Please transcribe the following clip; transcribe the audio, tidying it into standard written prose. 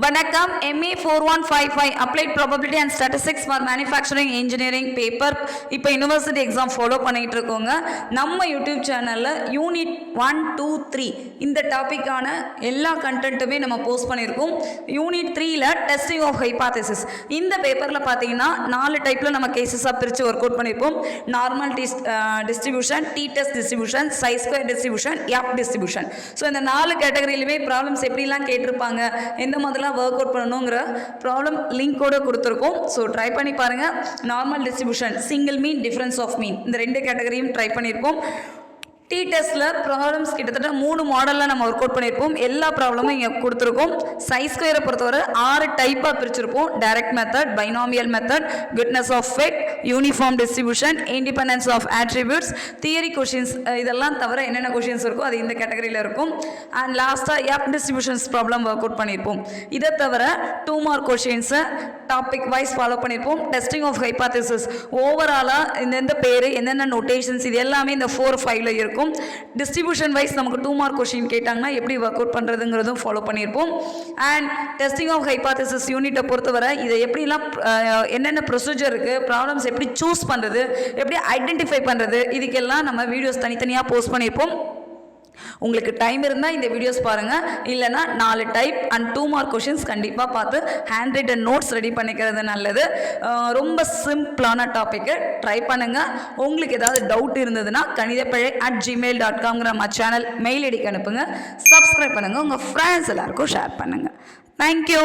வணக்கம். MA 4155 Applied Probability and Statistics for Manufacturing Engineering paper இப்போ university exam follow பண்ணிகிட்டு இருக்கோங்க. நம்ம யூடியூப் சேனலில் யூனிட் 1, 2, 3 இந்த டாப்பிக்கான எல்லா கண்டென்ட்டுமே நம்ம போஸ்ட் பண்ணியிருக்கோம். யூனிட் 3ல் டெஸ்டிங் ஆஃப் ஹைபாத்தசிஸ் இந்த பேப்பரில் பார்த்தீங்கன்னா 4 டைப்பில் நம்ம கேசஸாக பிரித்து ஒர்க் அவுட் பண்ணியிருப்போம். Normal distribution, T test distribution, chi square distribution, F distribution. So இந்த 4 கேட்டகரியிலுமே ப்ராப்ளம்ஸ் எப்படிலாம் கேட்டிருப்பாங்க, எந்த மாதிரிலாம் ஒர்க் அவுட் பண்ணணுங்கிற ப்ராப்ளம் லிங்கோட கொடுத்துருக்கோம். ஸோ ட்ரை பண்ணி பாருங்கள். Normal distribution, single mean, difference of mean இந்த 2 கேட்டகரியும் ட்ரை பண்ணியிருப்போம். டி டெஸ்ட்டில் ப்ராப்ளம்ஸ் கிட்டத்தட்ட 3 மாடலில் நம்ம ஒர்க் அவுட் பண்ணியிருப்போம். எல்லா ப்ராப்ளமும் இங்கே கொடுத்துருக்கோம். சை ஸ்கொயரை பொறுத்தவரை 6 டைப்பாக பிரிச்சிருப்போம். Direct method, binomial method, goodness of fit, uniform distribution, independence of attributes, theory questions இதெல்லாம் தவிர என்னென்ன கொஷின்ஸ் இருக்கோ அது இந்த கேட்டகரியில் இருக்கும். அண்ட் லாஸ்ட்டாக F distributions problem work out பண்ணியிருப்போம். இதை தவிர 2 மார்க் கொஷின்ஸை டாபிக் வைஸ் ஃபாலோ பண்ணியிருப்போம். டெஸ்டிங் ஆஃப் ஹைபாத்தசிஸ் ஓவராலாக எந்தெந்த பேர், என்னென்ன நோட்டேஷன்ஸ் இது எல்லாமே இந்த 4, 5ல் இருக்கும். டிஸ்ட்ரிபியூஷன் வைஸ் நமக்கு 2 மார்க் கொஸ்டின் கேட்டாங்கன்னா எப்படி ஒர்க் அவுட் பண்ணுறதுங்கிறதும் ஃபாலோ பண்ணியிருப்போம். அண்ட் டெஸ்டிங் ஆஃப் ஹைபாத்தசிஸ் யூனிட்டை பொறுத்தவரை இதை எப்படிலாம் என்னென்ன ப்ரொசீஜர் இருக்குது, ப்ராப்ளம்ஸ் எப்படி சூஸ் பண்ணுறது, எப்படி ஐடென்டிஃபை பண்ணுறது, இதுக்கெல்லாம் நம்ம வீடியோஸ் தனித்தனியாக போஸ்ட் பண்ணியிருப்போம். உங்களுக்கு டைம் இருந்தால் இந்த வீடியோஸ் பாருங்கள். இல்லைனா 4 டைப் அண்ட் 2 மார்க் கொஷின்ஸ் கண்டிப்பாக பார்த்து ஹேண்ட் ரைட்டன் நோட்ஸ் ரெடி பண்ணிக்கிறது நல்லது. ரொம்ப சிம்பிளான டாப்பிக்கு ட்ரை பண்ணுங்கள். உங்களுக்கு ஏதாவது டவுட் இருந்ததுன்னா kanidapillai@gmail.com நம்ம சேனல் மெயில் ஐடிக்கு அனுப்புங்க. சப்ஸ்கிரைப் பண்ணுங்கள். உங்கள் ஃப்ரெண்ட்ஸ் எல்லாருக்கும் ஷேர் பண்ணுங்கள். தேங்க்யூ.